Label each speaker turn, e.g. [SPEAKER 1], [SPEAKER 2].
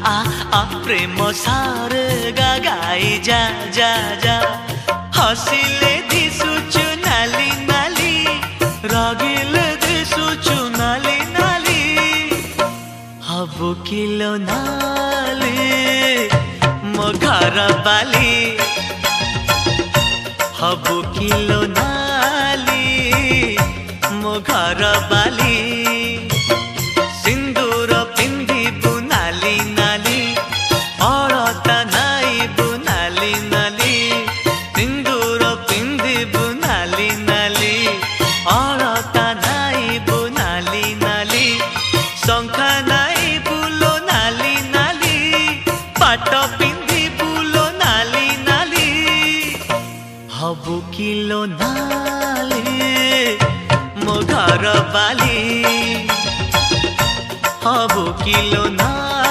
[SPEAKER 1] प्रेम सारे गाई जा जा जा हसिले दिसुचु नाली नाली रागिले दिसुचु नाली नाली हबु किलो नाली मो घर बाली हबु किलो नाली मो घर बाली सिंदूर पिंधिबु नाली नाली अलता नाइबु नाली नाली सिंदूर पिंधिबु नाली नाली अलता नाइबु नाली नाली शंखा नाइबु लो नाली नाली पाट पिंधिबु लो नाली नाली हबु किलो नाली मो घर बाली हबु किलो नाली।